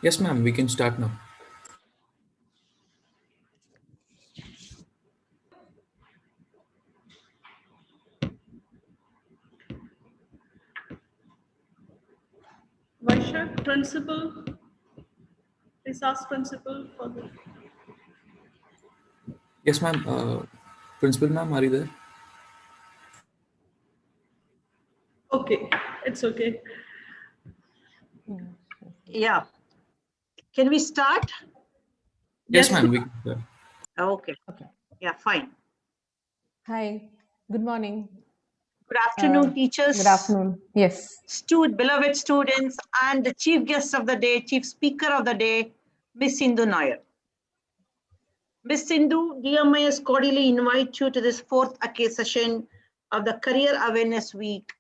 Yes, ma'am, we can start now. Vaishak, principal, please ask principal for the. Yes, ma'am. Principal, ma'am, are you there? Okay, it's okay. Yeah. Can we start? Yes, Yes, ma'am, we can start. Okay. Okay. Yeah, fine. Hi. Good morning. Good afternoon, teachers. Good afternoon. Yes. Beloved students, and the chief guest of the day, chief speaker of the day, Miss Sindhu Nair. Miss Sindhu, DMIS cordially invite you to this fourth session of the Career Awareness Week.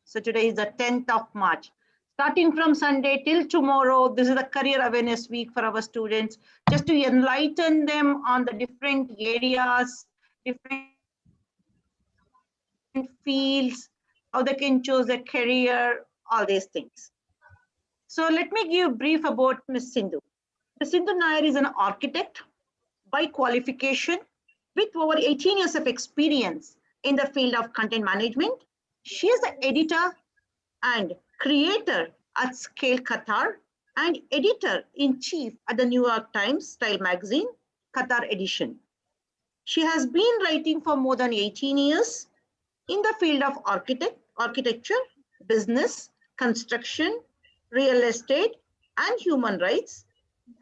So today is the 10th of March. Starting from Sunday till tomorrow, this is the Career Awareness Week for our students, just to enlighten them on the different areas, different fields, how they can choose a career, all these things. So let me give a brief about Miss Sindhu. Miss Sindhu Nair is an architect by qualification with over 18 years of experience in the field of content management. She is the editor and creator at Scale Qatar and editor-in-chief at the New York Times Style Magazine, Qatar edition. She has been writing for more than 18 years in the field of architecture, business, construction, real estate, and human rights,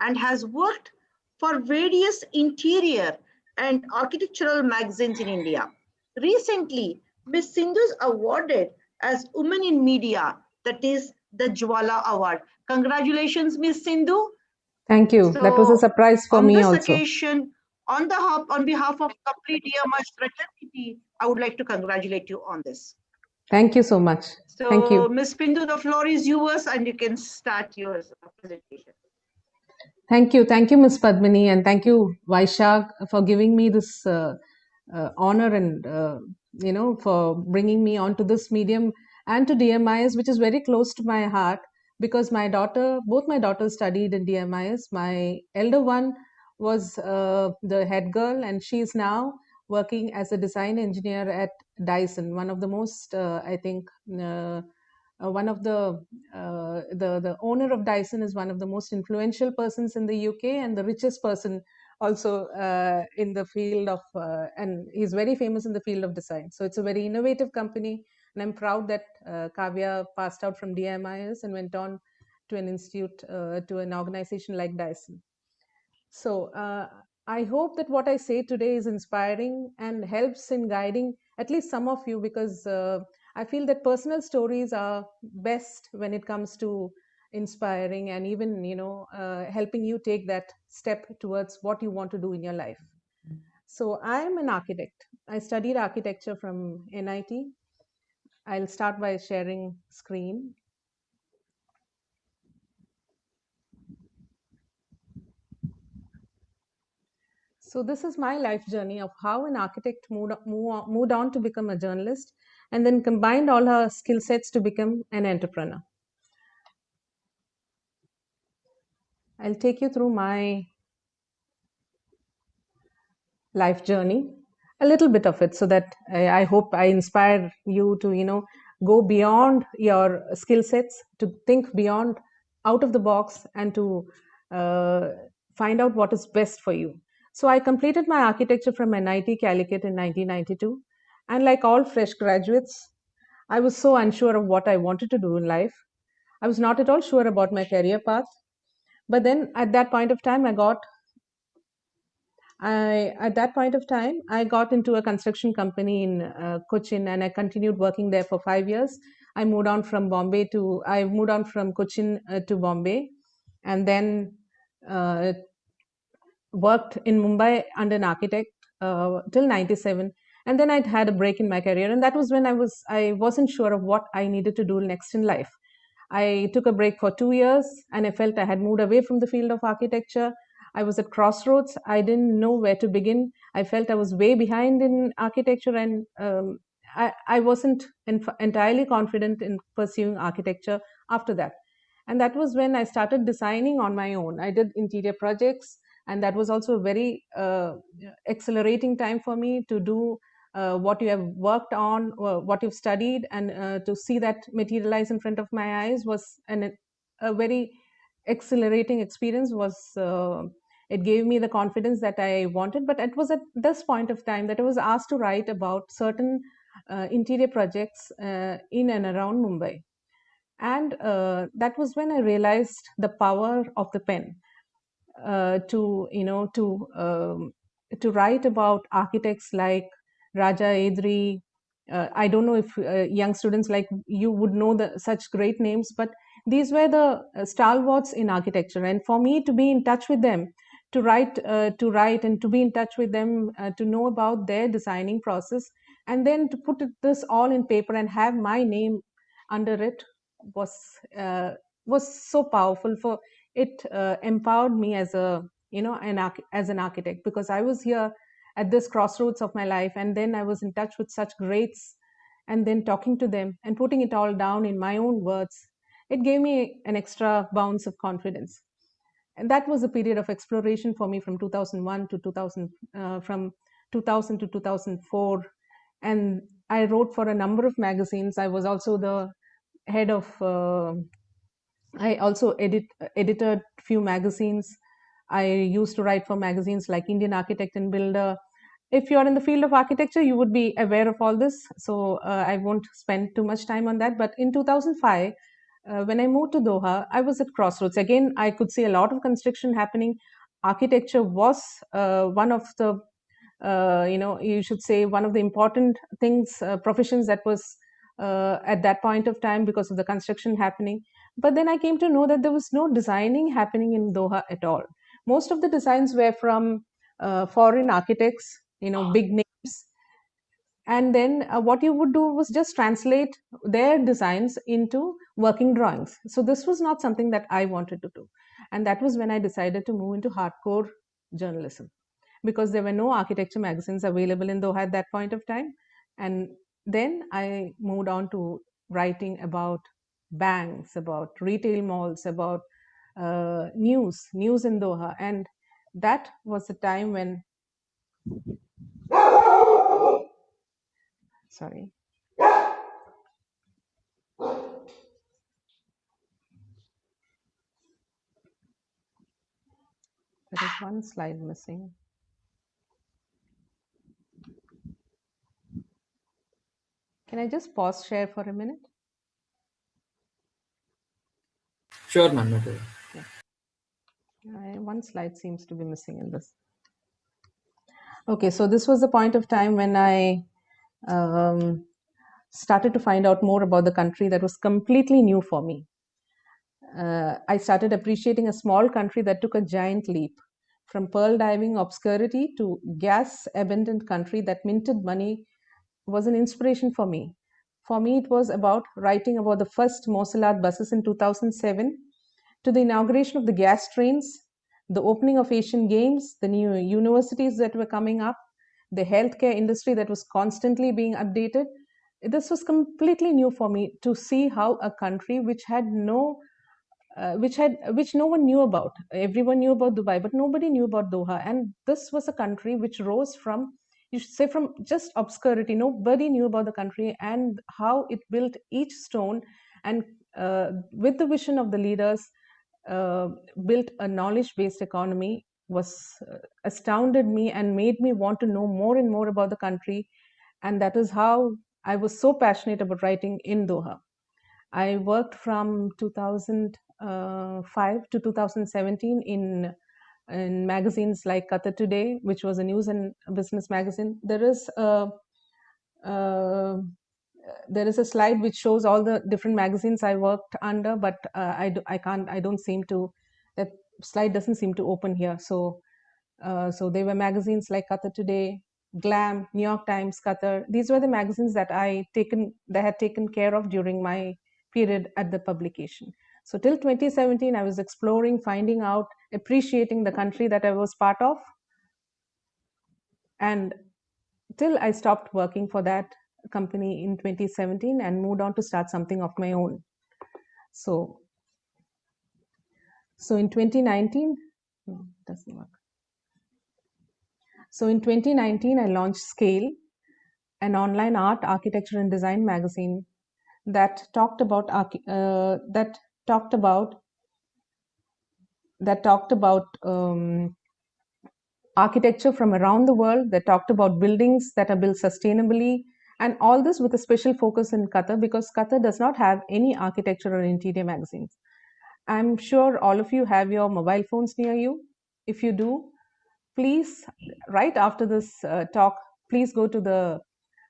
and has worked for various interior and architectural magazines in India. Recently, Ms. Sindhu is awarded as Women in Media, that is the Jwala Award. Congratulations, Ms. Sindhu. Thank you. That was a surprise for on me this also. occasion, on behalf of complete DMIS fraternity, I would like to congratulate you on this. Thank you so much. Thank So, you. Ms. Pindu, the floor is yours, and you can start your presentation. Thank you. Thank you, Ms. Padmini, and thank you, Vaishak, for giving me this honor and, for bringing me onto this medium and to DMIS, which is very close to my heart because both my daughters studied in DMIS. My elder one was the head girl, and she is now working as a design engineer at Dyson, one of the most, one of the owner of Dyson is one of the most influential persons in the UK and the richest person also in the field of, and he's very famous in the field of design. So it's a very innovative company, and I'm proud that Kavya passed out from DMIS and went on to an institute, to an organization like Dyson. So I hope that what I say today is inspiring and helps in guiding at least some of you, because I feel that personal stories are best when it comes to inspiring and even, helping you take that step towards what you want to do in your life. So I am an architect. I studied architecture from NIT. I'll start by sharing screen. So this is my life journey of how an architect moved on to become a journalist and then combined all her skill sets to become an entrepreneur. I'll take you through my life journey, a little bit of it, so that I hope I inspire you to, go beyond your skill sets, to think beyond, out of the box, and to find out what is best for you. So I completed my architecture from NIT Calicut in 1992. And like all fresh graduates, I was so unsure of what I wanted to do in life. I was not at all sure about my career path. But then at that point of time, I got into a construction company in Cochin, and I continued working there for 5 years. I moved on from Cochin to Bombay, and then worked in Mumbai under an architect till 97. And then I'd had a break in my career. And that was when I wasn't sure of what I needed to do next in life. I took a break for 2 years and I felt I had moved away from the field of architecture. I was at crossroads. I didn't know where to begin. I felt I was way behind in architecture, and I wasn't entirely confident in pursuing architecture after that. And that was when I started designing on my own. I did interior projects, and that was also a very accelerating time for me to do what you have worked on, what you've studied, and to see that materialize in front of my eyes was a very exhilarating experience. It gave me the confidence that I wanted. But it was at this point of time that I was asked to write about certain interior projects in and around Mumbai. And that was when I realized the power of the pen to, to write about architects like Raja Edri. I don't know if young students like you would know such great names, but these were the stalwarts in architecture. And for me to be in touch with them, to write and to be in touch with them, to know about their designing process, and then to put this all in paper and have my name under it was so powerful. For it empowered me as as an architect, because I was here at this crossroads of my life, and then I was in touch with such greats, and then talking to them and putting it all down in my own words. It gave me an extra bounce of confidence. And that was a period of exploration for me from 2001 to 2000, from 2000 to 2004. And I wrote for a number of magazines. I was also the head of I also edited few magazines. I used to write for magazines like Indian Architect and Builder. If you're in the field of architecture, you would be aware of all this, so I won't spend too much time on that. But in 2005, when I moved to Doha, I was at crossroads. Again, I could see a lot of construction happening. Architecture was one of the, you should say, one of the important things, professions that was at that point of time because of the construction happening. But then I came to know that there was no designing happening in Doha at all. Most of the designs were from foreign architects, big names. And then what you would do was just translate their designs into working drawings. So this was not something that I wanted to do. And that was when I decided to move into hardcore journalism, because there were no architecture magazines available in Doha at that point of time. And then I moved on to writing about banks, about retail malls, about news in Doha. And that was the time when, sorry. There is one slide missing. Can I just pause share for a minute? Sure, ma'am. No problem. One slide seems to be missing in this. Okay, so this was the point of time when I started to find out more about the country that was completely new for me. I started appreciating a small country that took a giant leap from pearl diving obscurity to gas abundant country that minted money was an inspiration for me. For me, it was about writing about the first Mosellat buses in 2007, to the inauguration of the gas trains, the opening of Asian Games, the new universities that were coming up, the healthcare industry that was constantly being updated. This was completely new for me, to see how a country which had which no one knew about. Everyone knew about Dubai, but nobody knew about Doha. And this was a country which rose from, you should say, from just obscurity. Nobody knew about the country, and how it built each stone, and with the vision of the leaders, built a knowledge-based economy, was astounded me and made me want to know more and more about the country. And that is how I was so passionate about writing in Doha. I worked from 2005 to 2017 in magazines like Qatar Today, which was a news and business magazine. There is a slide which shows all the different magazines I worked under, but that slide doesn't seem to open here. So So they were magazines like Qatar Today, Glam, New York Times, Qatar. These were the magazines that that had taken care of during my period at the publication. So till 2017, I was exploring, finding out, appreciating the country that I was part of, and till I stopped working for that company in 2017 and moved on to start something of my own. So in 2019, no, it doesn't work. So in 2019, I launched Scale, an online art, architecture, and design magazine that talked about architecture from around the world, that talked about buildings that are built sustainably, and all this with a special focus in Qatar, because Qatar does not have any architecture or interior magazines. I'm sure all of you have your mobile phones near you. If you do, please, right after this talk, please go to the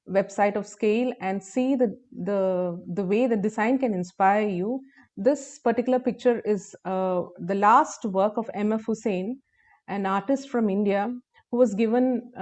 website of Scale and see the way the design can inspire you. This particular picture is the last work of M.F. Hussain, an artist from India who was given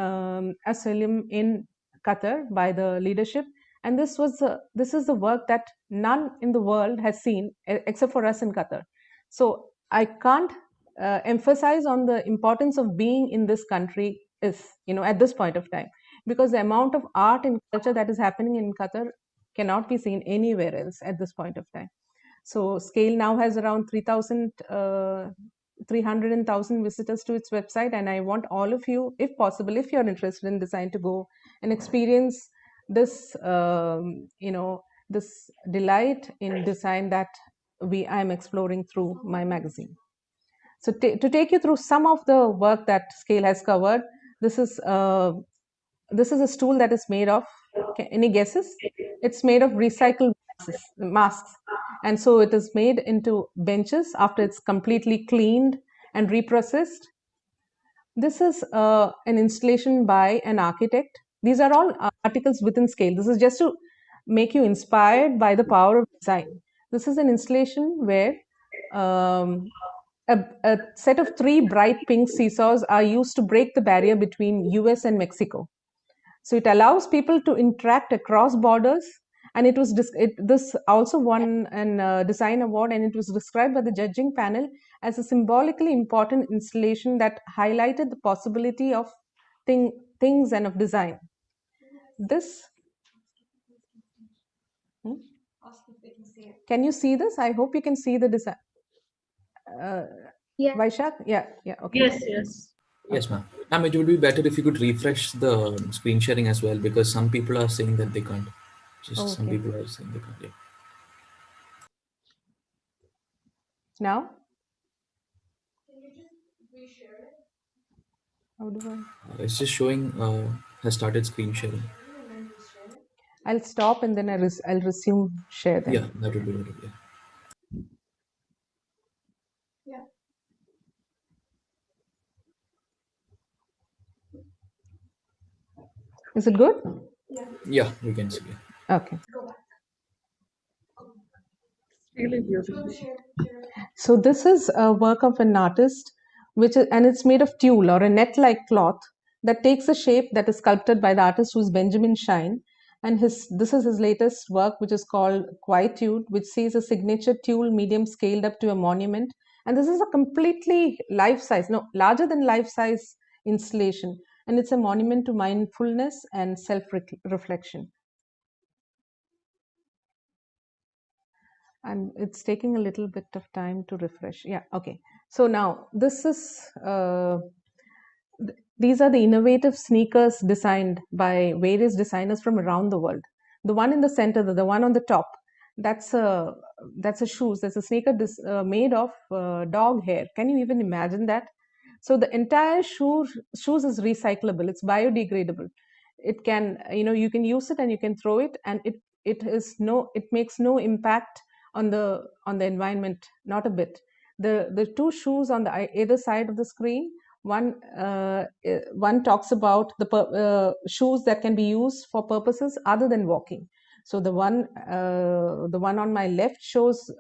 asylum in Qatar by the leadership. And this is the work that none in the world has seen except for us in Qatar. So I can't emphasize on the importance of being in this country is, at this point of time, because the amount of art and culture that is happening in Qatar cannot be seen anywhere else at this point of time. So Scale now has around 300,000 visitors to its website, and I want all of you, if possible, if you're interested in design, to go and experience this, this delight in design that I'm exploring through my magazine. So to take you through some of the work that Scale has covered, this is a stool that is made of, any guesses? It's made of recycled masks. And so it is made into benches after it's completely cleaned and reprocessed. This is an installation by an architect. These are all articles within Scale. This is just to make you inspired by the power of design. This is an installation where a set of 3 bright pink seesaws are used to break the barrier between US and Mexico. So it allows people to interact across borders, and this also won an design award, and it was described by the judging panel as a symbolically important installation that highlighted the possibility of things and of design. This, can you see this? I hope you can see the design. Yeah. Vaishak? Yeah, okay. Yes. Yes, ma'am. Ma'am, it would be better if you could refresh the screen sharing as well, because some people are saying that they can't. Some Okay. people are saying they can't. Yeah. Now? How do I? It's just showing has started screen sharing. I'll stop and then I'll resume share then. Yeah, that would be better. Yeah. Is it good? Yeah, we can see it. Okay. Really beautiful. So this is a work of an artist, and it's made of tulle or a net-like cloth that takes a shape that is sculpted by the artist, who's Benjamin Shine. And this is his latest work, which is called Quietude, which sees a signature tulle medium scaled up to a monument. And this is a completely life-size, no, larger than life-size installation. And it's a monument to mindfulness and self-reflection. And it's taking a little bit of time to refresh. Yeah, okay. So now this is, these are the innovative sneakers designed by various designers from around the world. The one in the center, the one on the top, that's a shoes. That's a sneaker made of dog hair. Can you even imagine that? So the entire shoes is recyclable. It's biodegradable. It can, you can use it and you can throw it, and it makes no impact on the environment, not a bit. The 2 shoes on the either side of the screen, one talks about the shoes that can be used for purposes other than walking. So the one on my left shows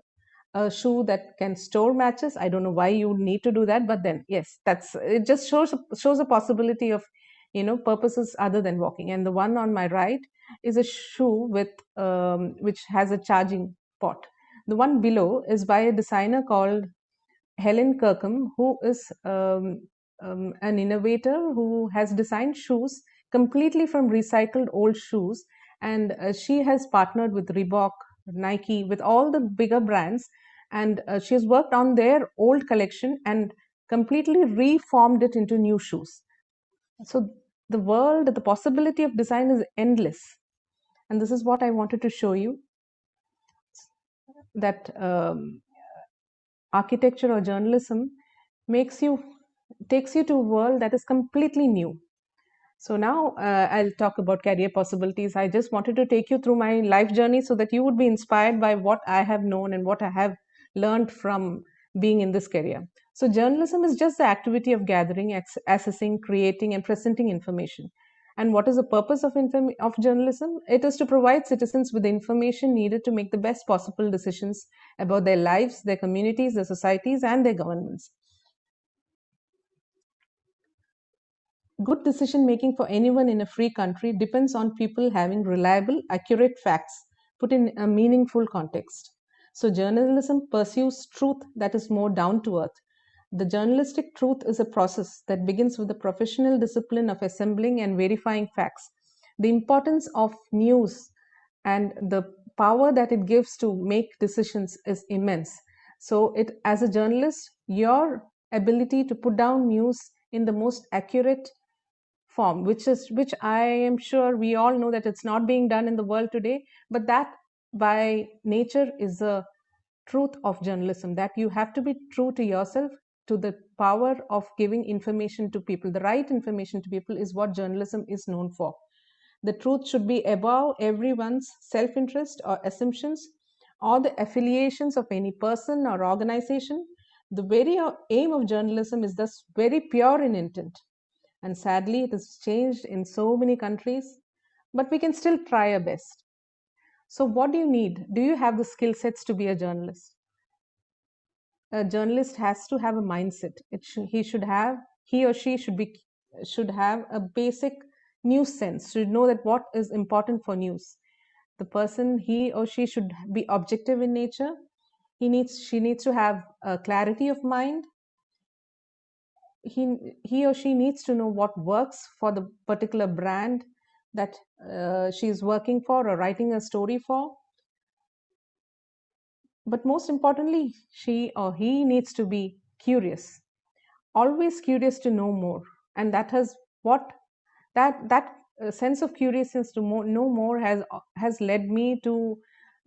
a shoe that can store matches. I don't know why you need to do that, but then yes, that's it. Just shows a possibility of purposes other than walking. And the one on my right is a shoe with which has a charging port. The one below is by a designer called Helen Kirkham, who is an innovator who has designed shoes completely from recycled old shoes. And she has partnered with Reebok, Nike, with all the bigger brands. And she has worked on their old collection and completely reformed it into new shoes. So the possibility of design is endless. And this is what I wanted to show you, that architecture or journalism takes you to a world that is completely new. So now I'll talk about career possibilities. I just wanted to take you through my life journey so that you would be inspired by what I have known and what I have learned from being in this career. So journalism is just the activity of gathering, assessing, creating, and presenting information. And what is the purpose of journalism? It is to provide citizens with the information needed to make the best possible decisions about their lives, their communities, their societies, and their governments. Good decision making for anyone in a free country depends on people having reliable, accurate facts put in a meaningful context. So journalism pursues truth that is more down to earth. The journalistic truth is a process that begins with the professional discipline of assembling and verifying facts. The importance of news and the power that it gives to make decisions is immense. So as a journalist, your ability to put down news in the most accurate form, which I am sure we all know that it's not being done in the world today, but that by nature is the truth of journalism, that you have to be true to yourself, to the power of giving information to people. The right information to people is what journalism is known for. The truth should be above everyone's self-interest or assumptions or the affiliations of any person or organization. The very aim of journalism is thus very pure in intent. And sadly, it has changed in so many countries, but we can still try our best. So what do you need? Do you have the skill sets to be a journalist? A journalist has to have a mindset. He or she should have a basic news sense, should know that what is important for news. The person, he or she should be objective in nature. She needs to have a clarity of mind. He or she needs to know what works for the particular brand that she is working for or writing a story for. But most importantly, she or he needs to be curious, always curious to know more. And that sense of curiousness to know more has led me to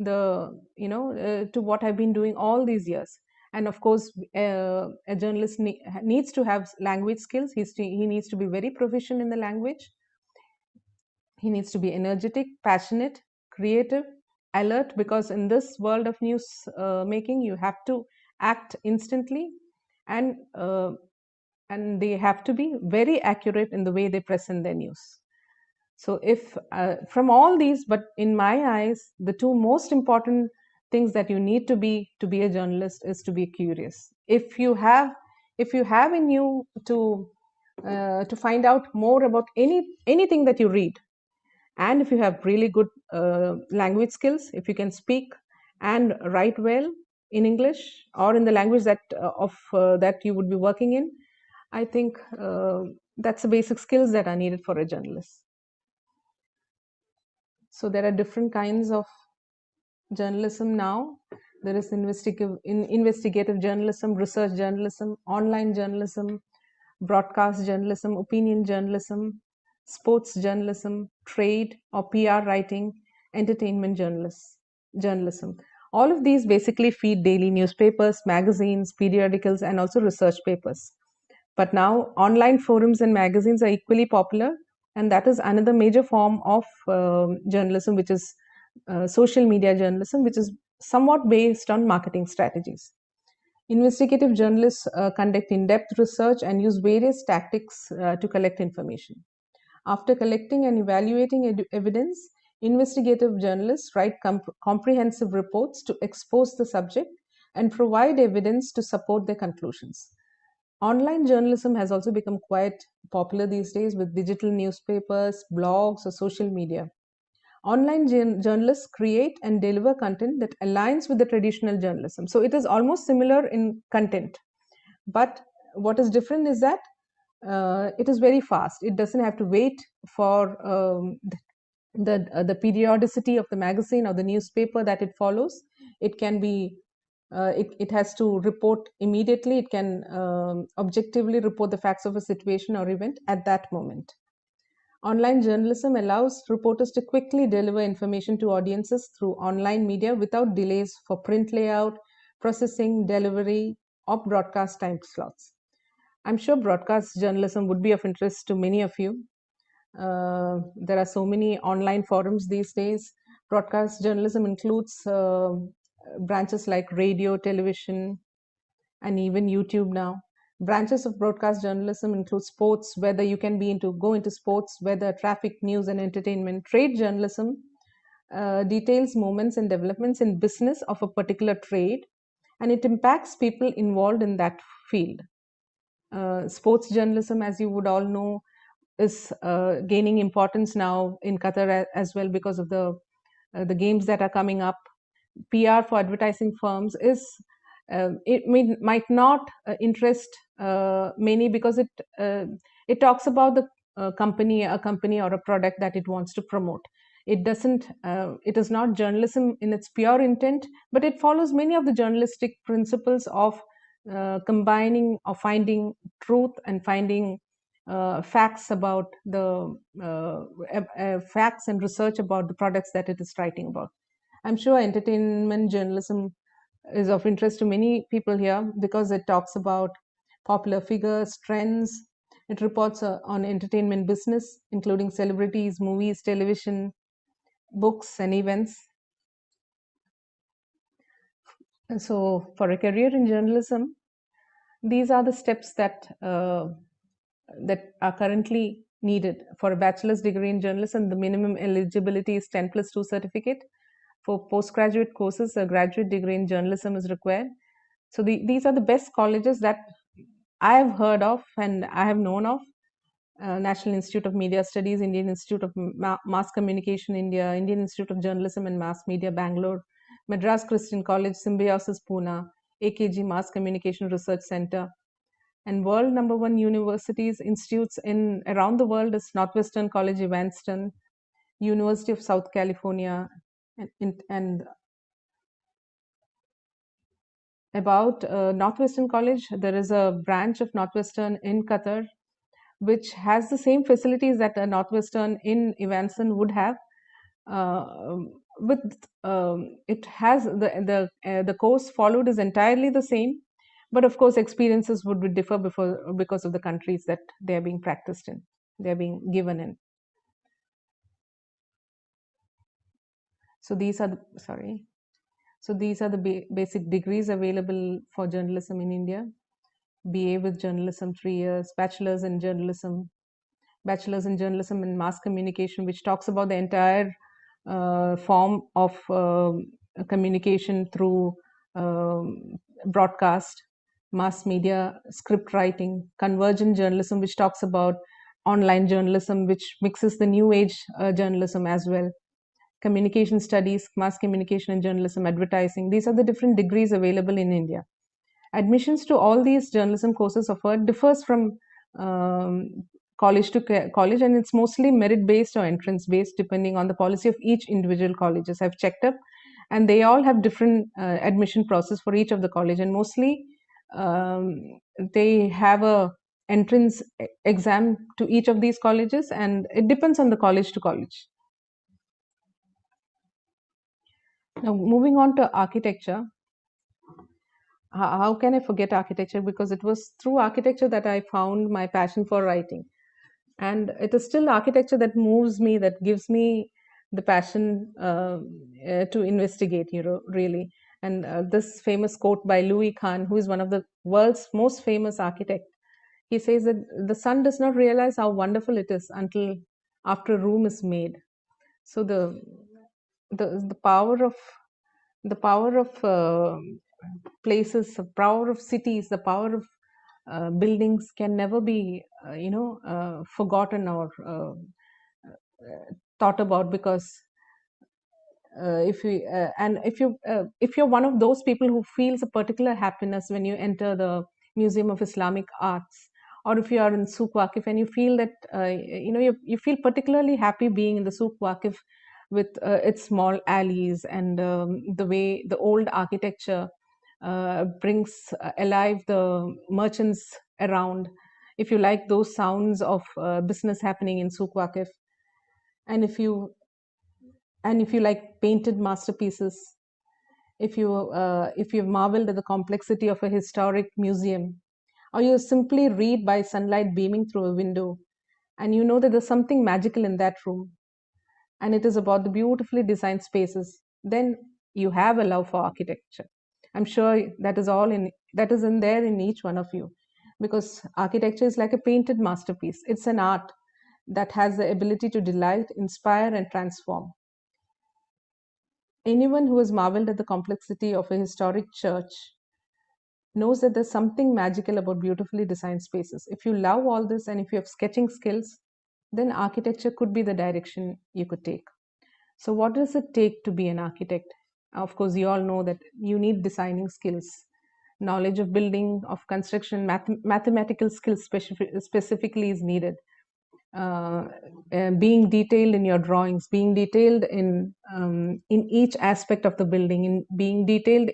to what I've been doing all these years. And of course, a journalist needs to have language skills. He needs to be very proficient in the language. He needs to be energetic, passionate, creative, alert, because in this world of news making, you have to act instantly, and they have to be very accurate in the way they present their news. So if from all these, but in my eyes, the two most important things that you need to be a journalist is to be curious. If you have in you to find out more about anything that you read, and if you have really good language skills, if you can speak and write well in English or in the language that that you would be working in, I think that's the basic skills that are needed for a journalist. So there are different kinds of journalism now. There is investigative journalism, research journalism, online journalism, broadcast journalism, opinion journalism, sports journalism, trade or PR writing, entertainment journalism. All of these basically feed daily newspapers, magazines, periodicals, and also research papers. But now online forums and magazines are equally popular, and that is another major form of journalism, which is social media journalism, which is somewhat based on marketing strategies. Investigative journalists conduct in-depth research and use various tactics to collect information. After collecting and evaluating evidence, investigative journalists write comprehensive reports to expose the subject and provide evidence to support their conclusions. Online journalism has also become quite popular these days with digital newspapers, blogs, or social media. Online journalists create and deliver content that aligns with the traditional journalism. So it is almost similar in content. But what is different is that it is very fast. It doesn't have to wait for the periodicity of the magazine or the newspaper that it follows. It can be it has to report immediately. It can objectively report the facts of a situation or event at that moment. Online journalism allows reporters to quickly deliver information to audiences through online media without delays for print layout, processing, delivery, or broadcast time slots. I'm sure broadcast journalism would be of interest to many of you. There are so many online forums these days. Broadcast journalism includes branches like radio, television, and even YouTube now. Branches of broadcast journalism include sports, whether you can go into sports, weather, traffic, news, and entertainment. Trade journalism details moments and developments in business of a particular trade, and it impacts people involved in that field. Sports journalism, as you would all know, is gaining importance now in Qatar as well because of the games that are coming up. PR for advertising firms is might not interest many because it talks about the a company or a product that it wants to promote. It doesn't. It is not journalism in its pure intent, but it follows many of the journalistic principles of combining or finding truth and finding facts about the facts and research about the products that it is writing about. I'm sure entertainment journalism is of interest to many people here because it talks about popular figures, trends. It reports on entertainment business, including celebrities, movies, television, books, and events. And so, for a career in journalism, these are the steps that that are currently needed. For a bachelor's degree in journalism, the minimum eligibility is 10+2 certificate. For postgraduate courses, a graduate degree in journalism is required. So these are the best colleges that I have heard of and I have known of. National Institute of Media Studies, Indian Institute of Mass Communication, India, Indian Institute of Journalism and Mass Media, Bangalore, Madras Christian College, Symbiosis, Pune, AKG Mass Communication Research Center, and world #1 universities, institutes in around the world is Northwestern College, Evanston, University of South California, and about Northwestern College, there is a branch of Northwestern in Qatar, which has the same facilities that a Northwestern in Evanston would have. With it has the course followed is entirely the same, but of course experiences would differ because of the countries that they are being practiced in, they are being given in. So these are the basic degrees available for journalism in India. BA with journalism 3 years, bachelor's in journalism and mass communication, which talks about the entire form of communication through broadcast, mass media, script writing, convergent journalism, which talks about online journalism, which mixes the new age journalism as well. Communication studies, mass communication and journalism, advertising. These are the different degrees available in India. Admissions to all these journalism courses offered differs from college to college, and it's mostly merit-based or entrance-based depending on the policy of each individual colleges. I've checked up, and they all have different admission process for each of the college, and mostly they have a entrance exam to each of these colleges, and it depends on the college to college. Now, moving on to architecture. How can I forget architecture? Because it was through architecture that I found my passion for writing. And it is still architecture that moves me, that gives me the passion to investigate, really. And this famous quote by Louis Kahn, who is one of the world's most famous architects, he says that the sun does not realize how wonderful it is until after a room is made. So the power of places, the power of cities, the power of buildings can never be, forgotten or thought about, because if you're one of those people who feels a particular happiness when you enter the Museum of Islamic Arts, or if you are in Souk Waqif and you feel that you feel particularly happy being in the Souk Waqif with its small alleys and the way the old architecture brings alive the merchants around. If you like those sounds of business happening in Souk Waqif, and if you like painted masterpieces, if you've marveled at the complexity of a historic museum, or you simply read by sunlight beaming through a window, and you know that there's something magical in that room, and it is about the beautifully designed spaces, then you have a love for architecture. I'm sure that is in there in each one of you, because architecture is like a painted masterpiece. It's an art that has the ability to delight, inspire, and transform. Anyone who has marveled at the complexity of a historic church knows that there's something magical about beautifully designed spaces. If you love all this and if you have sketching skills, then architecture could be the direction you could take. So what does it take to be an architect? Of course, you all know that you need designing skills, knowledge of building, of construction, mathematical skills specifically is needed. Being detailed in your drawings, being detailed in each aspect of the building, in being detailed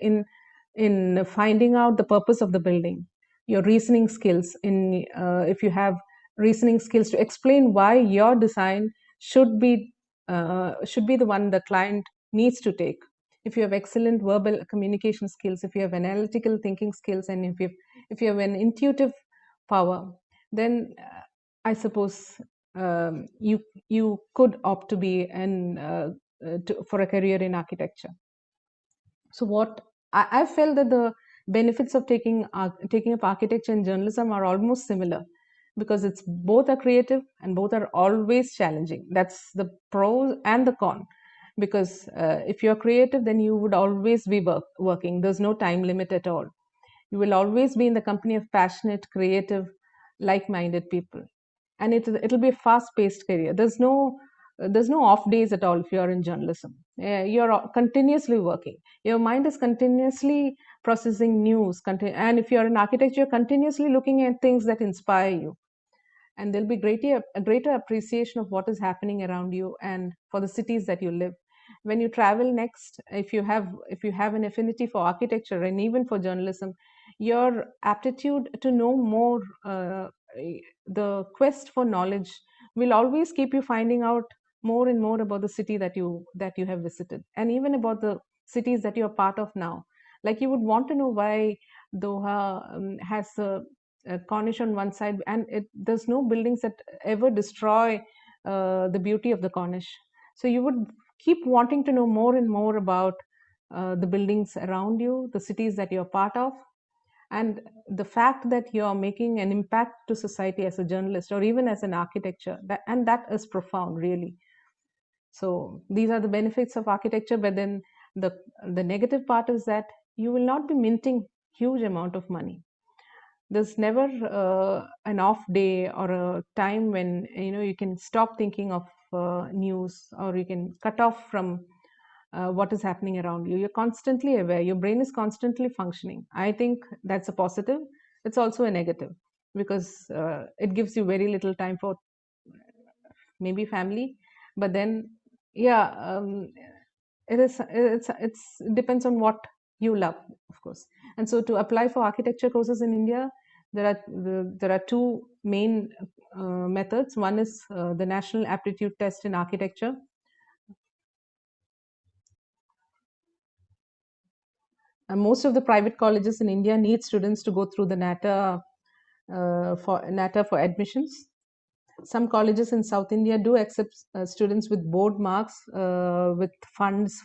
in finding out the purpose of the building, your reasoning skills, if you have reasoning skills to explain why your design should be the one the client needs to take. If you have excellent verbal communication skills, if you have analytical thinking skills, and if you have an intuitive power, then I suppose you could opt to be for a career in architecture. So what I felt that the benefits of taking up architecture and journalism are almost similar, because it's both are creative and both are always challenging. That's the pros and the con. Because if you're creative, then you would always be working. There's no time limit at all. You will always be in the company of passionate, creative, like-minded people, and it'll be a fast-paced career. There's no off days at all if you're in journalism. You're continuously working. Your mind is continuously processing news, and if you're an architect, you're continuously looking at things that inspire you, and there'll be a greater appreciation of what is happening around you and for the cities that you live. When you travel next, if you have an affinity for architecture and even for journalism, your aptitude to know more, the quest for knowledge will always keep you finding out more and more about the city that you have visited, and even about the cities that you're part of now. Like, you would want to know why Doha has a Corniche on one side, and there's no buildings that ever destroy the beauty of the Corniche. So you would keep wanting to know more and more about the buildings around you, the cities that you're part of, and the fact that you're making an impact to society as a journalist or even as an architecture, that is profound, really. So these are the benefits of architecture, but then the negative part is that you will not be minting huge amount of money. There's never an off day or a time when you can stop thinking of news, or you can cut off from what is happening around you. You're constantly aware. Your brain is constantly functioning. I think that's a positive. It's also a negative, because it gives you very little time for maybe family. But then, yeah, it depends on what you love, of course. And so, to apply for architecture courses in India, there are two main methods. One is the National Aptitude Test in Architecture. Most of the private colleges in India need students to go through the NATA for admissions. Some colleges in South India do accept students with board marks, with funds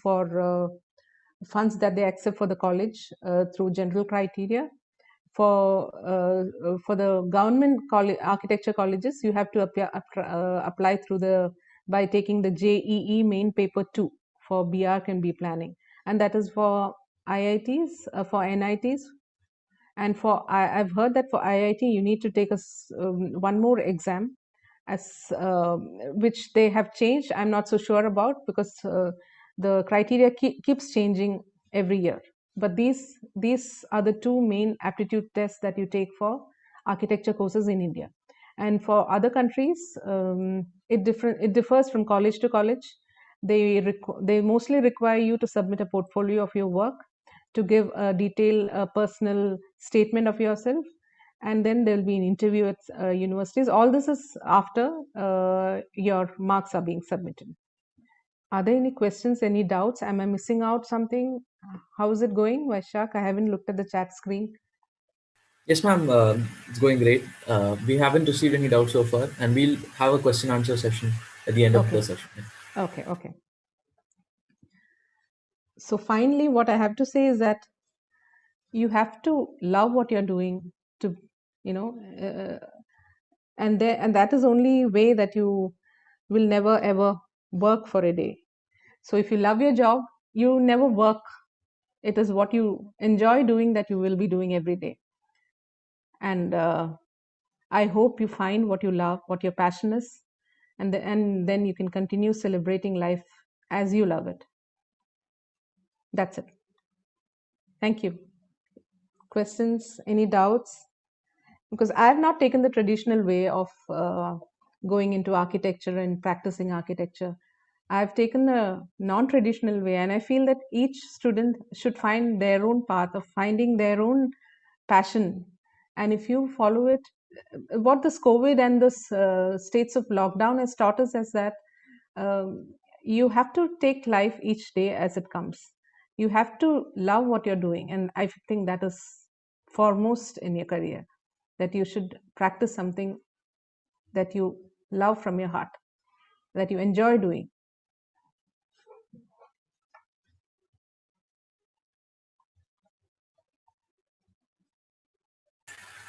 that they accept for the college through general criteria. For the government architecture colleges, you have to apply by taking the JEE main paper 2 for BArch and B planning, and that is for IITs, for NITs, and I've heard that for IIT you need to take one more exam, as which they have changed. I'm not so sure about, because the criteria keeps changing every year. But these are the two main aptitude tests that you take for architecture courses in India. And for other countries, it differs from college to college. They mostly require you to submit a portfolio of your work, to give a detailed personal statement of yourself, and then there'll be an interview at universities. All this is after your marks are being submitted. Are there any questions, any doubts? Am I missing out something? How is it going, Vaishak? I haven't looked at the chat screen. Yes, ma'am. It's going great. We haven't received any doubts so far, and we'll have a question answer session at the end of the Okay. session. Okay. So finally, what I have to say is that you have to love what you're doing, to, you know, and that is only way that you will never ever work for a day. So if you love your job, you never work. It is what you enjoy doing that you will be doing every day. And I hope you find what you love, what your passion is, and then you can continue celebrating life as you love it. That's it. Thank you. Questions? Any doubts? Because I have not taken the traditional way of going into architecture and practicing architecture. I've taken a non-traditional way, and I feel that each student should find their own path of finding their own passion. And if you follow it, what this COVID and this states of lockdown has taught us is that you have to take life each day as it comes. You have to love what you're doing, and I think that is foremost in your career, that you should practice something that you love from your heart, that you enjoy doing.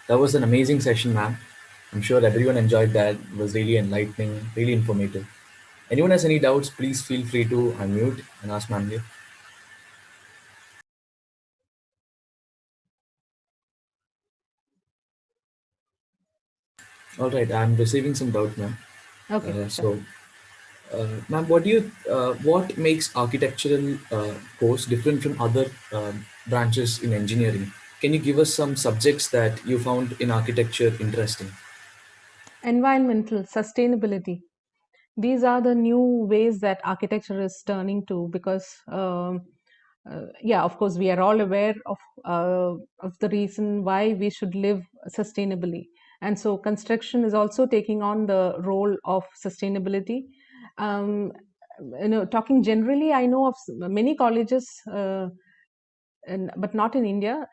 That was an amazing session, ma'am. I'm sure everyone enjoyed that. It was really enlightening, really informative. Anyone has any doubts, please feel free to unmute and ask ma'am here. All right, I'm receiving some doubt, ma'am. Okay, sure. So, ma'am, what makes architectural course different from other branches in engineering? Can you give us some subjects that you found in architecture interesting? Environmental sustainability. These are the new ways that architecture is turning to, because yeah, of course, we are all aware of the reason why we should live sustainably, and so construction is also taking on the role of sustainability. Um, Talking generally, I know of many colleges, but not in India,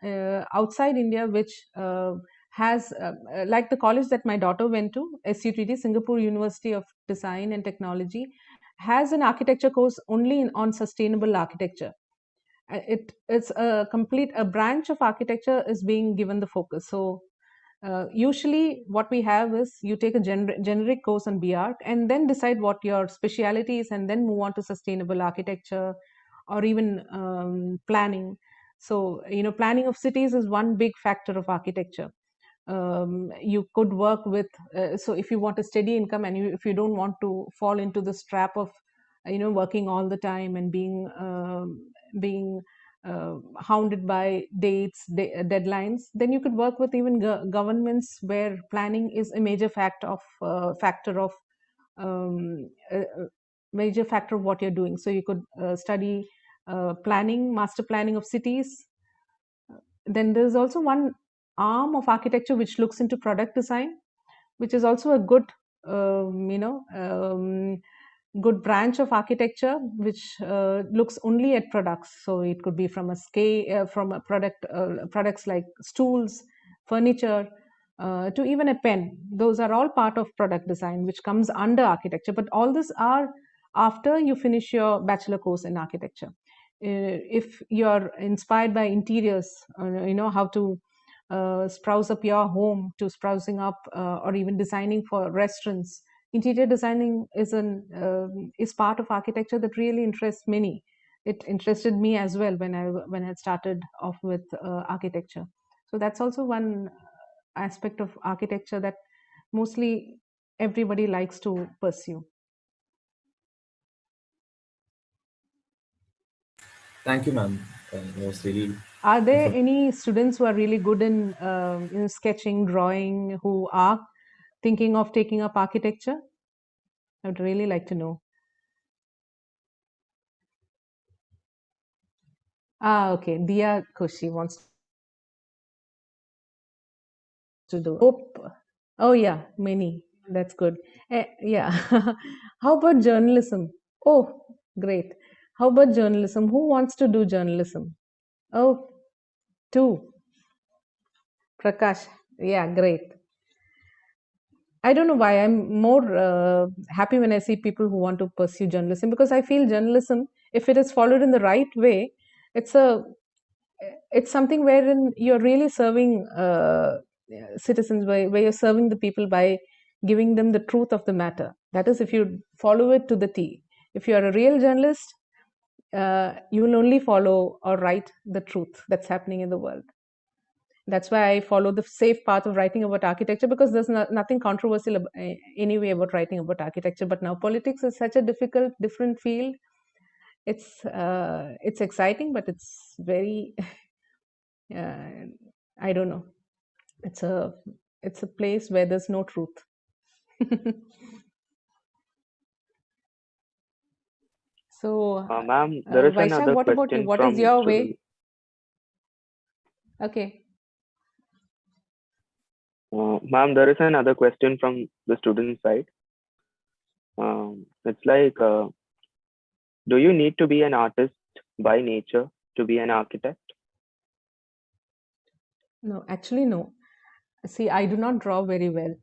outside India, which has, like the college that my daughter went to, SUTD, Singapore University of Design and Technology, has an architecture course only on sustainable architecture. It's a branch of architecture is being given the focus. So usually what we have is you take a generic course on BArch and then decide what your speciality is, and then move on to sustainable architecture, or even planning. So planning of cities is one big factor of architecture. You could work with, so if you want a steady income, and if you don't want to fall into this trap of working all the time and being hounded by deadlines, then you could work with even governments where planning is a major factor of major factor of what you're doing. So you could study planning, master planning of cities. Then there's also one arm of architecture which looks into product design, which is also a good good branch of architecture, which looks only at products. So it could be from a scale, from a products like stools, furniture, to even a pen. Those are all part of product design, which comes under architecture. But all this are after you finish your bachelor course in architecture. If you're inspired by interiors, how to spruce up your home, to sprucing up or even designing for restaurants, interior designing is part of architecture that really interests many. it interested me as well when I started off with architecture. So that's also one aspect of architecture that mostly everybody likes to pursue. Thank you, ma'am. That was really Are there informative. any students who are really good in sketching, drawing, who are thinking of taking up architecture? I would really like to know. Okay. Dia Koshi wants to do. Oh, yeah, many. That's good. Yeah. How about journalism? Oh, great. How about journalism? Who wants to do journalism? Oh, two. Prakash. Yeah, great. I don't know why I'm more happy when I see people who want to pursue journalism, because I feel journalism, if it is followed in the right way, it's a it's something wherein you're really serving citizens, where you're serving the people by giving them the truth of the matter. That is, if you follow it to the T. If you are a real journalist, you will only follow or write the truth that's happening in the world. That's why I follow the safe path of writing about architecture, because there's nothing controversial anyway about writing about architecture. But now politics is such a difficult, different field. It's exciting, but it's very I don't know. It's a place where there's no truth. So, Ma'am, there is Vaishak, another what about you? question What is from your student. way? Okay. Ma'am, there is another question from the student side. It's like, do you need to be an artist by nature to be an architect? No, actually, no. See, I do not draw very well.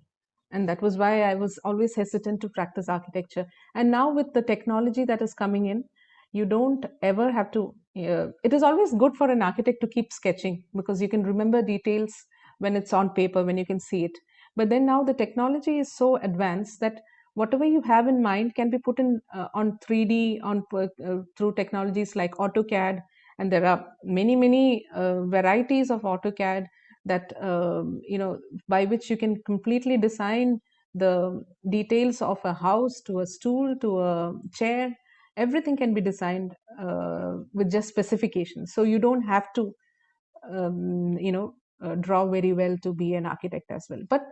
And that was why I was always hesitant to practice architecture. And now with the technology that is coming in, you don't ever have to. It is always good for an architect to keep sketching, because you can remember details when it's on paper, when you can see it. But then now the technology is so advanced that whatever you have in mind can be put in on 3D through technologies like AutoCAD. And there are many varieties of AutoCAD that by which you can completely design the details of a house, to a stool, to a chair. Everything can be designed with just specifications. So you don't have to draw very well to be an architect as well. But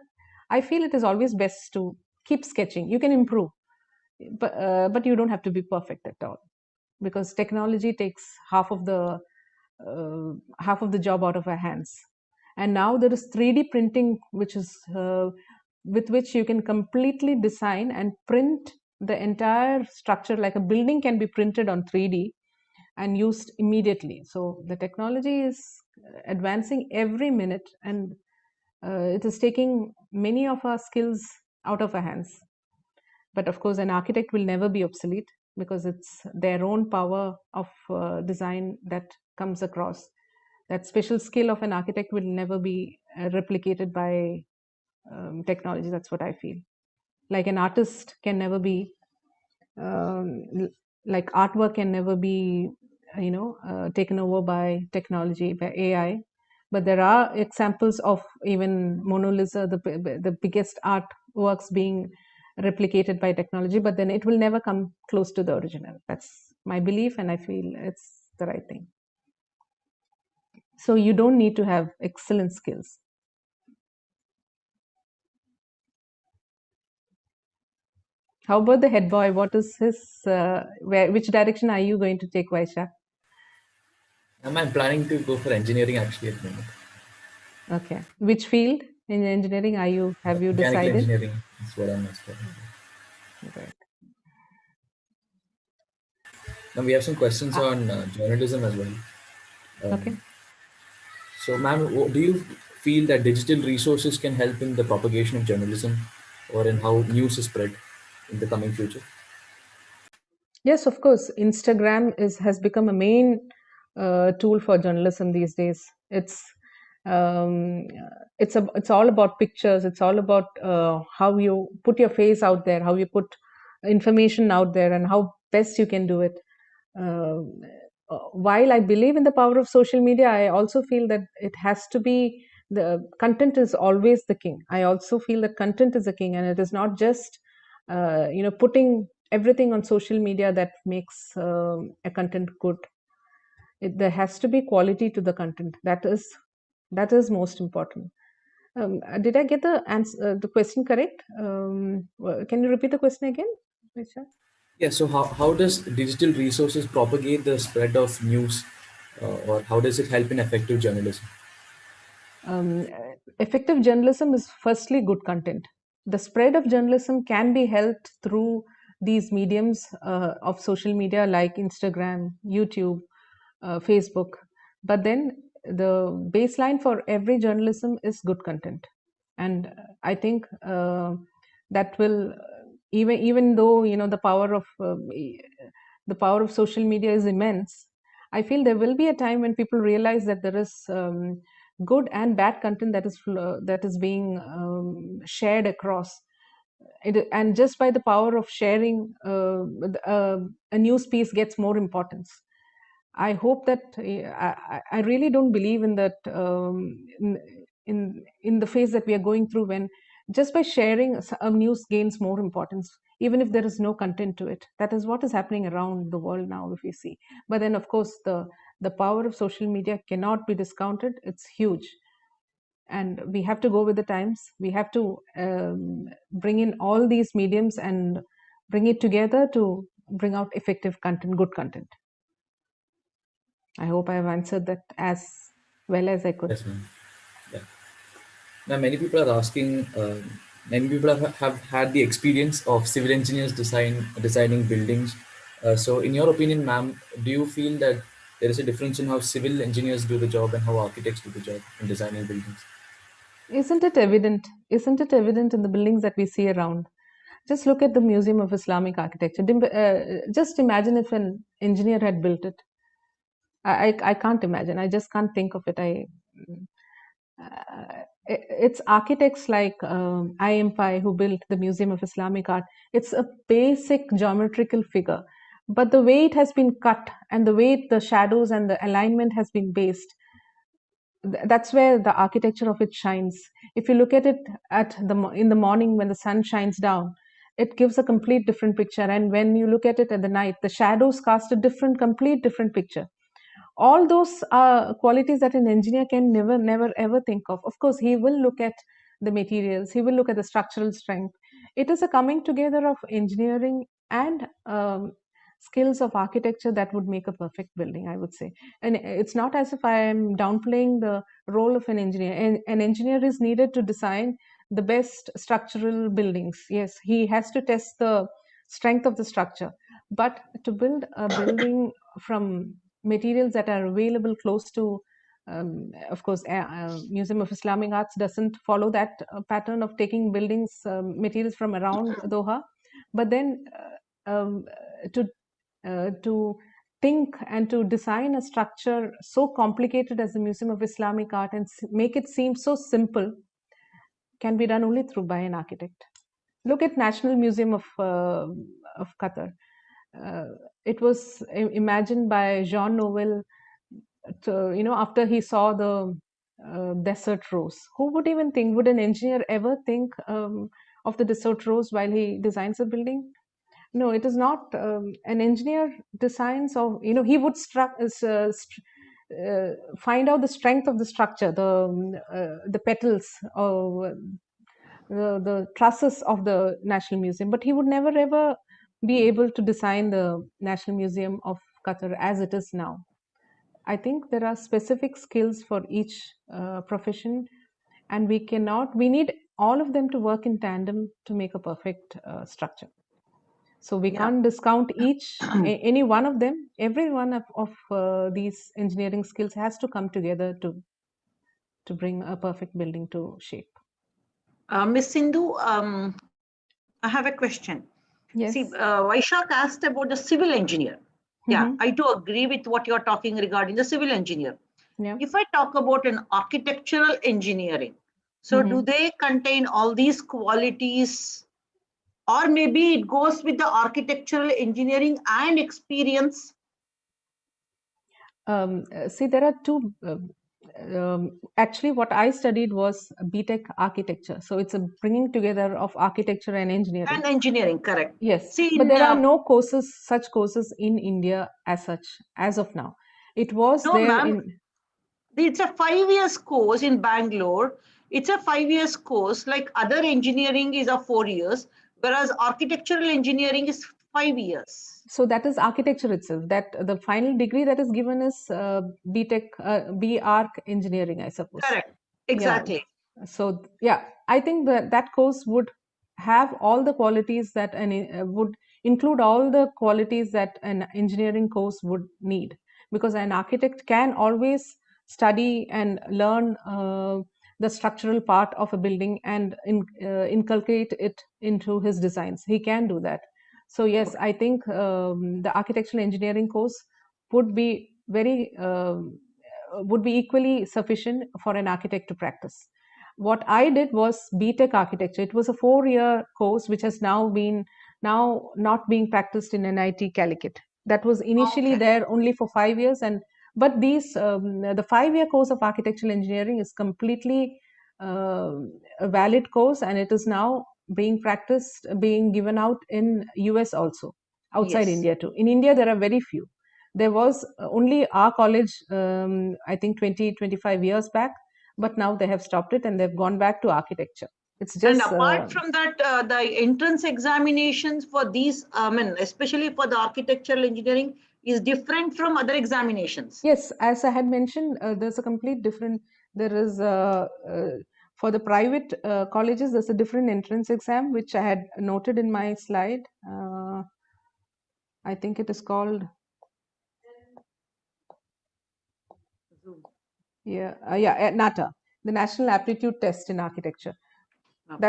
I feel it is always best to keep sketching. You can improve, but you don't have to be perfect at all, because technology takes half of the job out of our hands. And now there is 3D printing, which is with which you can completely design and print the entire structure. Like a building can be printed on 3D and used immediately. So the technology is advancing every minute, and it is taking many of our skills out of our hands. But of course, an architect will never be obsolete, because it's their own power of design that comes across. That special skill of an architect will never be replicated by technology. That's what I feel. Like an artist can never be, like artwork can never be, taken over by technology, by AI. But there are examples of even Mona Lisa, the biggest artworks being replicated by technology, but then it will never come close to the original. That's my belief, and I feel it's the right thing. So you don't need to have excellent skills. How about the head boy? What is his, which direction are you going to take, Vaishak? I'm planning to go for engineering actually at the moment. Okay. Which field in engineering have you Mechanical decided? engineering is what I'm exploring. Right. Now we have some questions on journalism as well. Okay. So, ma'am, do you feel that digital resources can help in the propagation of journalism or in how news is spread in the coming future? Yes, of course. Instagram has become a main tool for journalism these days. Um, it's all about pictures. It's all about how you put your face out there, how you put information out there, and how best you can do it. while I believe in the power of social media, I also feel that it has to be, the content is always the king. I also feel that content is the king, and it is not just putting everything on social media that makes a content good. There has to be quality to the content. That is most important. Did I get the question correct? Can you repeat the question again, Risha? Yeah, so how does digital resources propagate the spread of news, or how does it help in effective journalism? Effective journalism is firstly good content. The spread of journalism can be helped through these mediums of social media like Instagram, YouTube, Facebook. But then the baseline for every journalism is good content. And I think that will, even though the power of social media is immense, I feel there will be a time when people realize that there is good and bad content that is being shared across it, and just by the power of sharing, a news piece gets more importance. I hope that I really don't believe in that, in the phase that we are going through, when just by sharing a news gains more importance, even if there is no content to it. That is what is happening around the world now, if you see. But then, of course, the power of social media cannot be discounted. It's huge, and we have to go with the times. We have to bring in all these mediums and bring it together to bring out effective content, good content. I hope I have answered that as well as I could. Yes, ma'am. Yeah. Now, many people are asking. Many people have had the experience of civil engineers designing buildings. So, in your opinion, ma'am, do you feel that there is a difference in how civil engineers do the job and how architects do the job in designing buildings? Isn't it evident? Isn't it evident in the buildings that we see around? Just look at the Museum of Islamic Architecture. Just imagine if an engineer had built it. I can't imagine. I just can't think of it. It's architects like I.M. Pai who built the Museum of Islamic Art. It's a basic geometrical figure, but the way it has been cut and the way the shadows and the alignment has been based, that's where the architecture of it shines. If you look at it in the morning when the sun shines down, it gives a complete different picture. And when you look at it at the night, the shadows cast a complete different picture. All those are qualities that an engineer can never ever think of. Of course, he will look at the materials, he will look at the structural strength. It is a coming together of engineering and skills of architecture that would make a perfect building, I would say. And it's not as if I am downplaying the role of an engineer. An engineer is needed to design the best structural buildings. Yes, he has to test the strength of the structure, but to build a building from materials that are available close to, of course, Museum of Islamic Arts doesn't follow that pattern of taking buildings materials from around Doha, but then to think and to design a structure so complicated as the Museum of Islamic Art and make it seem so simple can be done only by an architect. Look at National Museum of Qatar. It was imagined by Jean Nouvel, after he saw the desert rose. Who would even think, would an engineer ever think of the desert rose while he designs a building? No, it is not. An engineer designs, or he would find out the strength of the structure, the petals, or the trusses of the National Museum, but he would never ever be able to design the National Museum of Qatar as it is now. I think there are specific skills for each profession, and we need all of them to work in tandem to make a perfect structure. So we can't discount any one of them. Every one of these engineering skills has to come together to bring a perfect building to shape. Ms. Sindhu, I have a question. Yes. See, Vaishak asked about the civil engineer. Yeah, I do agree with what you're talking regarding the civil engineer. Yeah. If I talk about an architectural engineering, so do they contain all these qualities, or maybe it goes with the architectural engineering and experience? See, there are two. Actually, what I studied was BTech architecture. So it's a bringing together of architecture and engineering. And engineering, correct. Yes, See, but in, there are no courses, such courses in India as such, as of now. It was no, there ma'am. in. It's a 5 year course in Bangalore. It's a 5 year course, like other engineering is a 4 years, whereas architectural engineering is 5 years. So that is architecture itself. That the final degree that is given is BTech, B.Arch engineering, I suppose. Correct. Yeah. Exactly. So yeah, I think that course would have all the qualities that would include all the qualities that an engineering course would need, because an architect can always study and learn the structural part of a building and inculcate it into his designs. He can do that. So yes, I think the architectural engineering course would be would be equally sufficient for an architect to practice. What I did was BTech architecture. It was a 4 year course which has now not being practiced in NIT Calicut. That was initially there only for 5 years, but the 5 year course of architectural engineering is completely a valid course, and it is now being practiced, being given out in US also, outside Yes. India too. In India, there are very few. There was only our college, I think 25 years back, but now they have stopped it and they've gone back to architecture. It's And just apart from that, the entrance examinations for these, especially for the architectural engineering, is different from other examinations. yes, as I had mentioned, there's a complete different. There is for the private colleges, there's a different entrance exam which I had noted in my slide. I think it is called NATA, the National Aptitude Test in Architecture. Okay.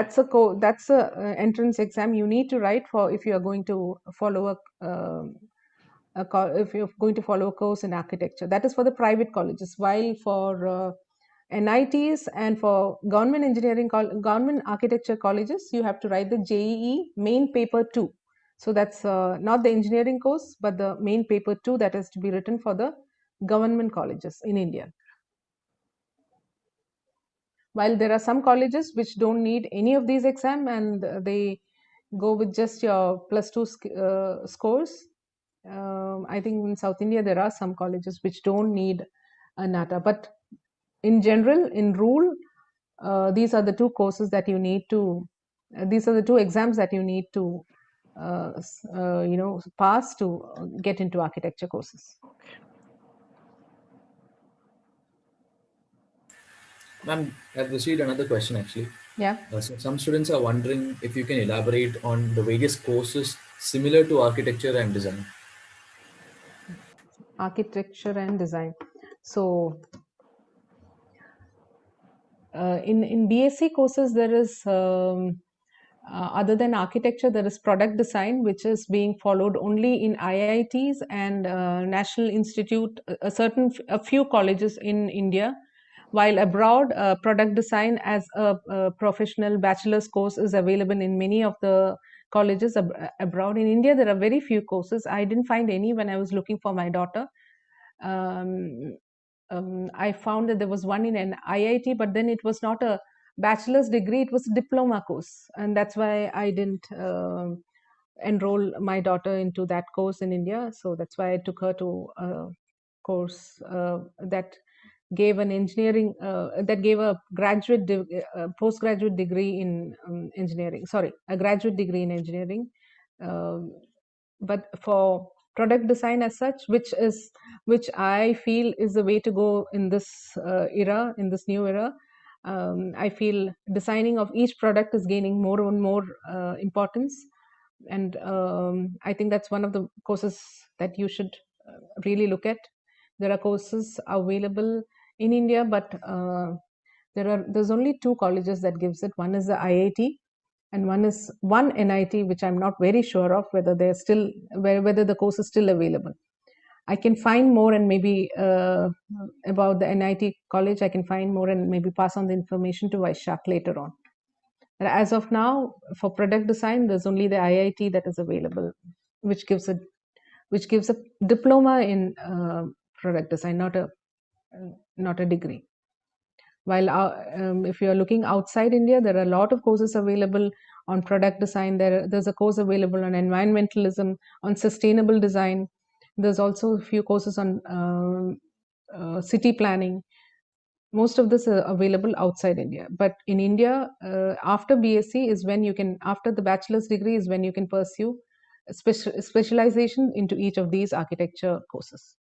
That's a entrance exam you need to write for if you are going to follow if you're going to follow a course in architecture. That is for the private colleges, while for NITs and for government architecture colleges, you have to write the JEE main paper 2. So that's not the engineering course, but the main paper 2 that is to be written for the government colleges in India. While there are some colleges which don't need any of these exams and they go with just your +2 scores. I think in South India there are some colleges which don't need a NATA, but in general, in rule, these are the two courses that you need to. These are the two exams that you need to, pass to get into architecture courses. Ma'am, I've received another question actually. Yeah. So some students are wondering if you can elaborate on the various courses similar to architecture and design. Architecture and design. So in BSc courses, there is other than architecture, there is product design, which is being followed only in IITs and National Institute, a few colleges in India. While abroad, product design as a professional bachelor's course is available in many of the colleges abroad. In India, there are very few courses. I didn't find any when I was looking for my daughter. I found that there was one in an IIT, but then it was not a bachelor's degree, it was a diploma course. And that's why I didn't enroll my daughter into that course in India. So that's why I took her to a course that gave an engineering, that gave a postgraduate degree in engineering. Sorry, a graduate degree in engineering. But for product design as such, which I feel is the way to go in this era, in this new era. I feel designing of each product is gaining more and more importance, and I think that's one of the courses that you should really look at. There are courses available in India, but there's only two colleges that gives it. One is the IIT, and one NIT, which I'm not very sure of whether whether the course is still available. I can find more and maybe about the NIT college. I can find more and maybe pass on the information to Vaishak later on. But as of now, for product design, there's only the IIT that is available, which gives a diploma in product design, not a degree. While if you are looking outside India, there are a lot of courses available on product design. There's a course available on environmentalism, on sustainable design. There's also a few courses on city planning. Most of this are available outside India. But in India, after BSc is when you can, after the bachelor's degree is when you can pursue specialization into each of these architecture courses.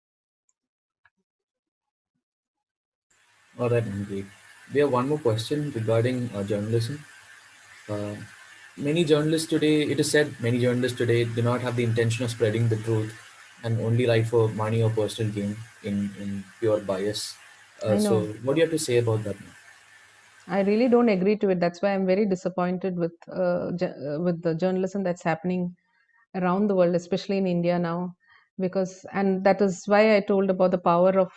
All right, ma'am, great. We have one more question regarding journalism. Uh, many journalists today, it is said many journalists today do not have the intention of spreading the truth and only write for money or personal gain in pure bias. I So know. what do you have to say about that, ma'am? I really don't agree to it. That's why I'm very disappointed with the journalism that's happening around the world, especially in India now, because and that is why I told about the power of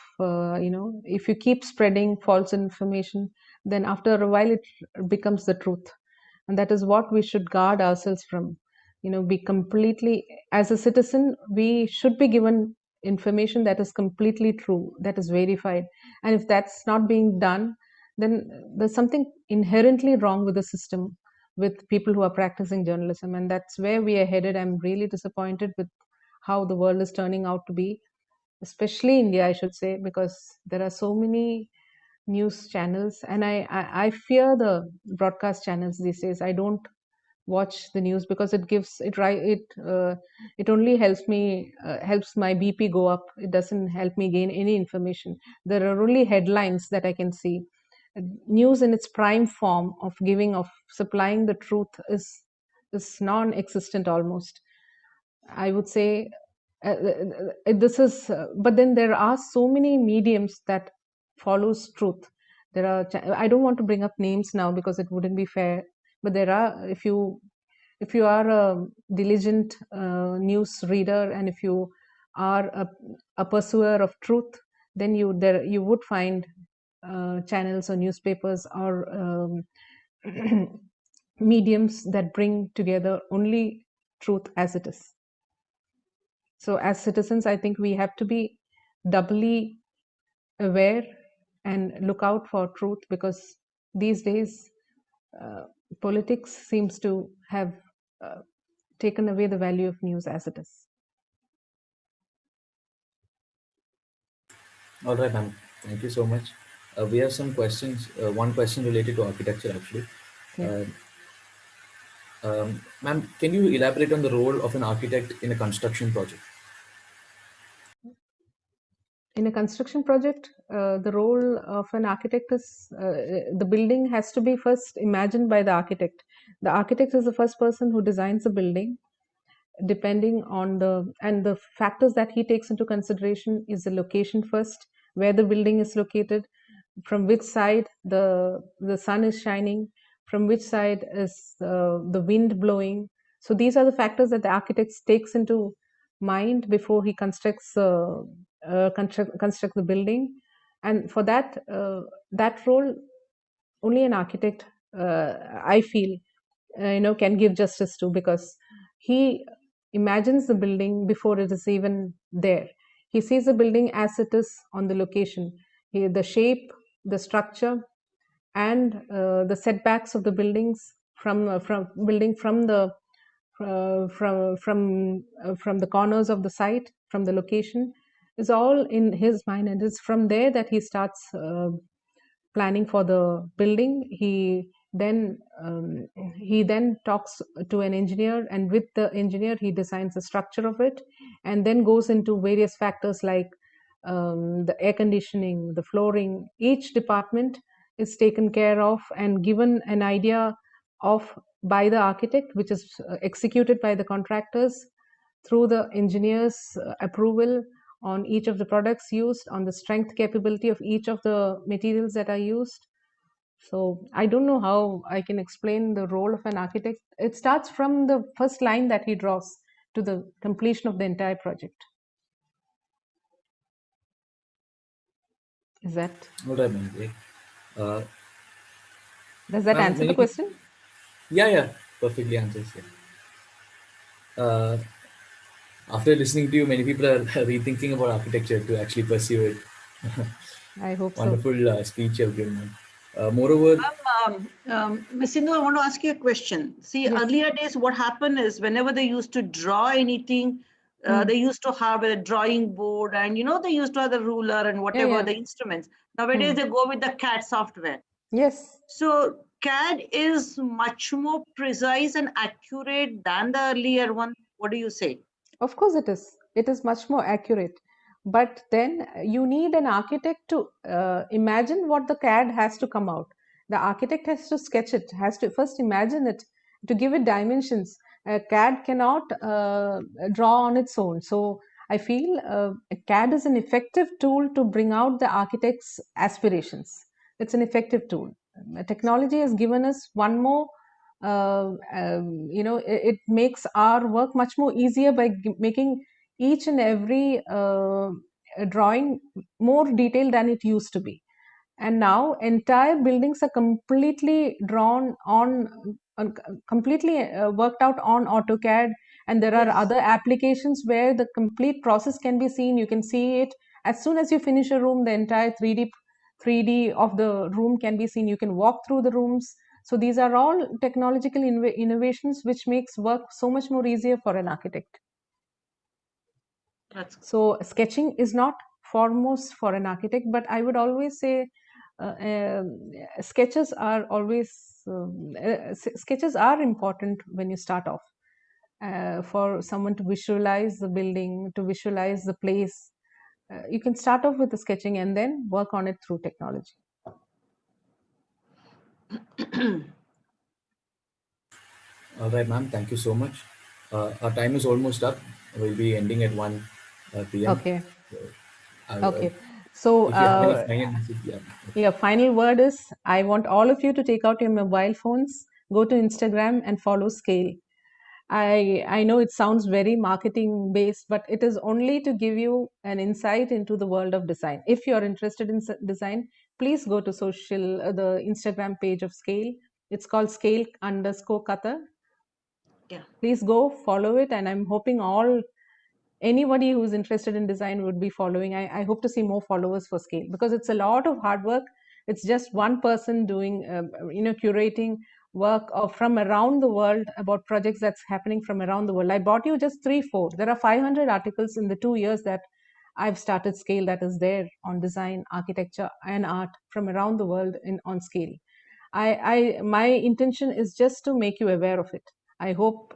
if you keep spreading false information, then after a while it becomes the truth, and that is what we should guard ourselves from. Be completely, as a citizen, we should be given information that is completely true, that is verified, and if that's not being done, then there's something inherently wrong with the system, with people who are practicing journalism, and that's where we are headed. I'm really disappointed with how the world is turning out to be, especially India, I should say, because there are so many news channels, and I fear the broadcast channels these days. I don't watch the news because it only helps me helps my BP go up. It doesn't help me gain any information. There are only headlines that I can see. News in its prime form of supplying the truth is non-existent almost, I would say. This is but then there are so many mediums that follows truth. I don't want to bring up names now because it wouldn't be fair, but there are, if you are a diligent news reader, and if you are a pursuer of truth, then you would find channels or newspapers or mediums that bring together only truth as it is. So as citizens, I think we have to be doubly aware and look out for truth, because these days politics seems to have taken away the value of news as it is. All right, ma'am. Thank you so much. We have some questions. One question related to architecture, actually. Yeah. Ma'am, can you elaborate on the role of an architect in a construction project? In a construction project, the role of an architect is the building has to be first imagined by the architect. The architect is the first person who designs the building. Depending on the factors that he takes into consideration is the location first, where the building is located, from which side the sun is shining, from which side is the wind blowing. So these are the factors that the architect takes into mind before he construct the building. And for that role, only an architect, I feel, can give justice to, because he imagines the building before it is even there. He sees the building as it is on the location. The shape, the structure, and the setbacks of the buildings from the corners of the site, from the location, is all in his mind, and it's from there that he starts planning for the building. He then talks to an engineer, and with the engineer he designs the structure of it, and then goes into various factors like the air conditioning, the flooring. Each department is taken care of and given an idea of by the architect, which is executed by the contractors through the engineer's approval on each of the products used, on the strength capability of each of the materials that are used. So I don't know how I can explain the role of an architect. It starts from the first line that he draws to the completion of the entire project. Is that? All right, ma'am. Great. Does that Ma'am, answer the question? Yeah, perfectly answers. Yeah. After listening to you, many people are rethinking about architecture to actually pursue it. I hope so. Wonderful speech you've given, ma'am. Moreover, Ms. Sindhu, I want to ask you a question. See, Yes. earlier days, what happened is whenever they used to draw anything, they used to have a drawing board, and they used to have the ruler and whatever yeah. the instruments. Nowadays, they go with the CAD software. Yes. So CAD is much more precise and accurate than the earlier one. What do you say? Of course it is. It is much more accurate. But then you need an architect to imagine what the CAD has to come out. The architect has to sketch it, has to first imagine it, to give it dimensions. CAD cannot draw on its own. So I feel CAD is an effective tool to bring out the architect's aspirations. It's an effective tool. Technology has given us one more it makes our work much more easier by making each and every drawing more detailed than it used to be. And now entire buildings are completely drawn on completely worked out on AutoCAD, and there are Yes. other applications where the complete process can be seen. You can see it as soon as you finish a room. The entire 3D of the room can be seen. You can walk through the rooms. So these are all technological innovations which makes work so much more easier for an architect. That's So sketching is not foremost for an architect, but I would always say sketches are always sketches are important when you start off. For someone to visualize the building, to visualize the place, you can start off with the sketching and then work on it through technology. all right, ma'am. Thank you so much. Our time is almost up. We'll be ending at 1 p.m. Okay. Uh, Okay. So if you have any final message, yeah. yeah, final word is I want all of you to take out your mobile phones, go to Instagram and follow Scale. I know it sounds very marketing based, but it is only to give you an insight into the world of design. If you're interested in design, please go to the Instagram page of Scale. It's called Scale_Qatar. yeah. Please go follow it, and I'm hoping anybody who's interested in design would be following. I hope to see more followers for Scale because it's a lot of hard work. It's just one person doing, curating work from around the world about projects that's happening from around the world. I brought you just 3-4. There are 500 articles in the 2 years that I've started Scale that is there on design, architecture, and art from around the world on Scale. My intention is just to make you aware of it. I hope.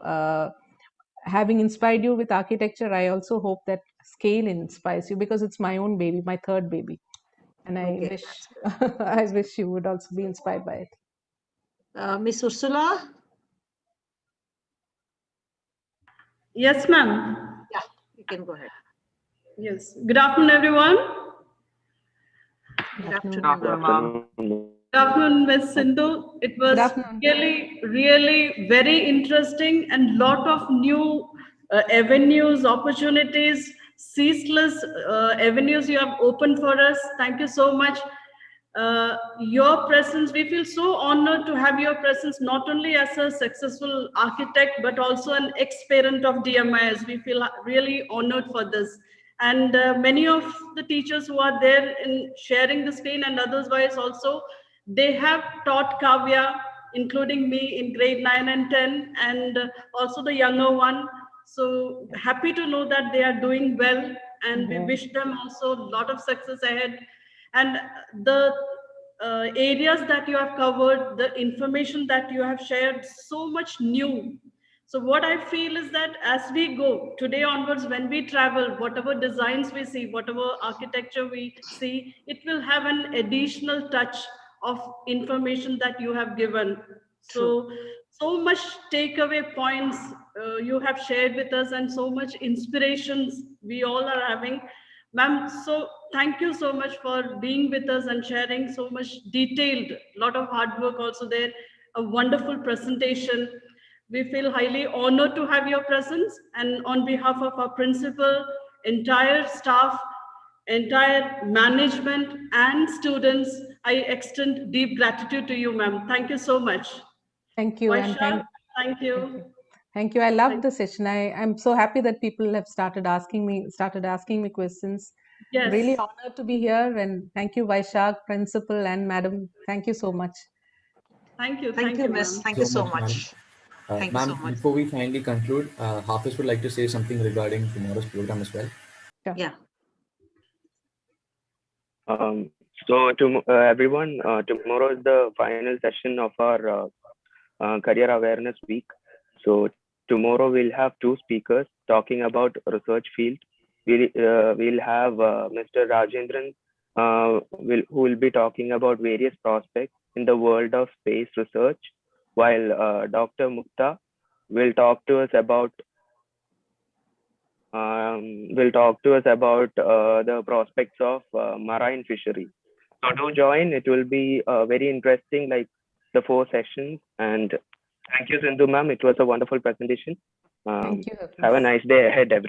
Having inspired you with architecture, I also hope that Scale inspires you because it's my own baby, my third baby, and I Okay, wish that's good. I wish you would also be inspired by it. Miss Ursula? Yes, ma'am. Yeah, you can go ahead. Yes. Good afternoon, everyone. Good afternoon. Afternoon. Good afternoon, Ms. Sindhu. It was afternoon. really, really very interesting and lot of new avenues, opportunities, ceaseless avenues you have opened for us. Thank you so much. Your presence, we feel so honored to have your presence, not only as a successful architect, but also an ex-parent of DMIS. We feel really honored for this. And many of the teachers who are there in sharing the screen and otherwise also, they have taught Kavya, including me in grade 9 and 10, and also the younger one. So happy to know that they are doing well, and we wish them also a lot of success ahead. And the areas that you have covered, the information that you have shared, so much new. So what I feel is that as we go today onwards, when we travel, whatever designs we see, whatever architecture we see, it will have an additional touch of information that you have given. So much takeaway points you have shared with us, and so much inspirations we all are having. Ma'am, so thank you so much for being with us and sharing so much detailed, lot of hard work also there, a wonderful presentation. We feel highly honored to have your presence, and on behalf of our principal, entire staff, entire management and students, I extend deep gratitude to you, ma'am. Thank you so much. Thank you, and Vaishak, thank you. Thank you. I loved the session. I'm so happy that people have started asking me questions. I'm really Yes. honored to be here, and thank you, Vaishak, principal, and madam. Thank you so much. Thank you. Thank Thank you, you, Miss. ma'am. Thank you So so much, madam. much. Thank you so Ma'am, much. before we finally conclude, Hafiz would like to say something regarding tomorrow's program as well. Sure. Yeah. So to everyone, tomorrow is the final session of our Career Awareness Week. So tomorrow we'll have two speakers talking about research field. We'll have Mr. Rajendran, who will be talking about various prospects in the world of space research, while Dr. Mukta will talk to us about the prospects of marine fishery. So do join. It will be very interesting, like the 4 sessions. And thank you, Sindhu ma'am. It was a wonderful presentation. Thank you, Have a Hafiz. nice day ahead, everyone.